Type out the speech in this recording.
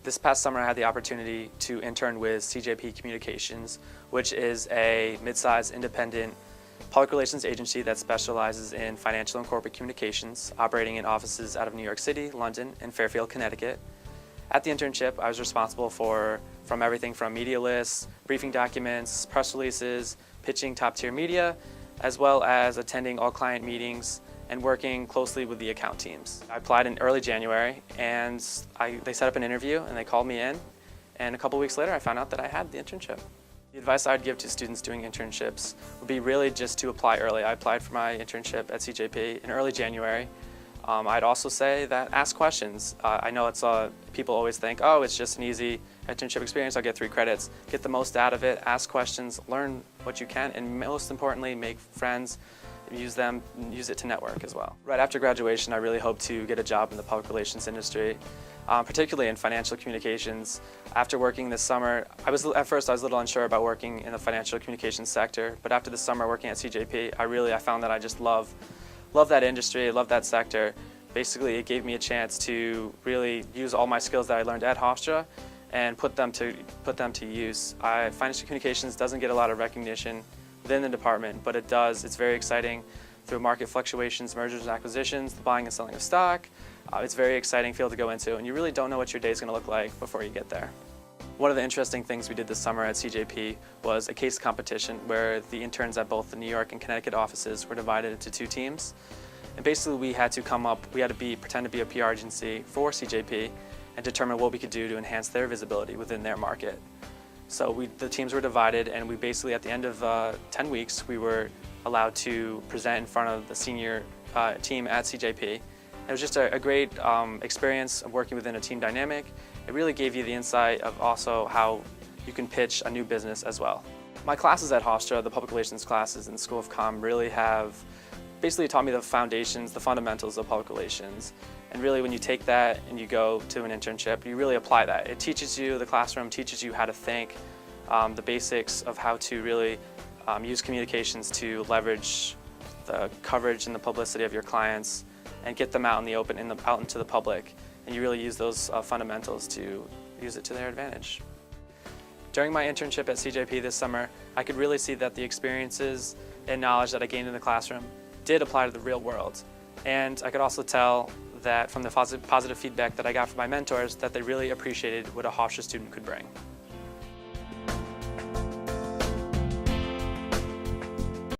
This past summer I had the opportunity to intern with CJP Communications, which is a mid-sized independent public relations agency that specializes in financial and corporate communications, operating in offices out of New York City, London, and Fairfield, Connecticut. At the internship, I was responsible from everything from media lists, briefing documents, press releases, pitching top-tier media, as well as attending all client meetings and working closely with the account teams. I applied in early January, and they set up an interview and they called me in, and a couple weeks later I found out that I had the internship. The advice I'd give to students doing internships would be really just to apply early. I applied for my internship at CJP in early January. I'd also say that ask questions. I know people always think, oh, it's just an easy internship experience, I'll get 3 credits. Get the most out of it, ask questions, learn what you can, and most importantly, make friends, use it to network as well. Right after graduation, I really hope to get a job in the public relations industry, particularly in financial communications. After working this summer, at first I was a little unsure about working in the financial communications sector, but after the summer working at CJP, I found that I just love that industry, love that sector. Basically, it gave me a chance to really use all my skills that I learned at Hofstra and put them to use. Financial communications doesn't get a lot of recognition within the department, but it does. It's very exciting through market fluctuations, mergers and acquisitions, the buying and selling of stock. It's a very exciting field to go into, and you really don't know what your day is going to look like before you get there. One of the interesting things we did this summer at CJP was a case competition where the interns at both the New York and Connecticut offices were divided into 2 teams. And basically we had to pretend to be a PR agency for CJP and determine what we could do to enhance their visibility within their market. So the teams were divided, and we basically, at the end of 10 weeks, we were allowed to present in front of the senior team at CJP. It was just a great experience of working within a team dynamic. It really gave you the insight of also how you can pitch a new business as well. My classes at Hofstra, the public relations classes in the School of Comm, really have basically taught me the foundations, the fundamentals of public relations. And really when you take that and you go to an internship, you really apply that. It teaches you, the classroom teaches you how to think, the basics of how to really use communications to leverage the coverage and the publicity of your clients and get them out in the open, out into the public. And you really use those fundamentals to use it to their advantage. During my internship at CJP this summer, I could really see that the experiences and knowledge that I gained in the classroom did apply to the real world. And I could also tell that from the positive feedback that I got from my mentors that they really appreciated what a Hofstra student could bring.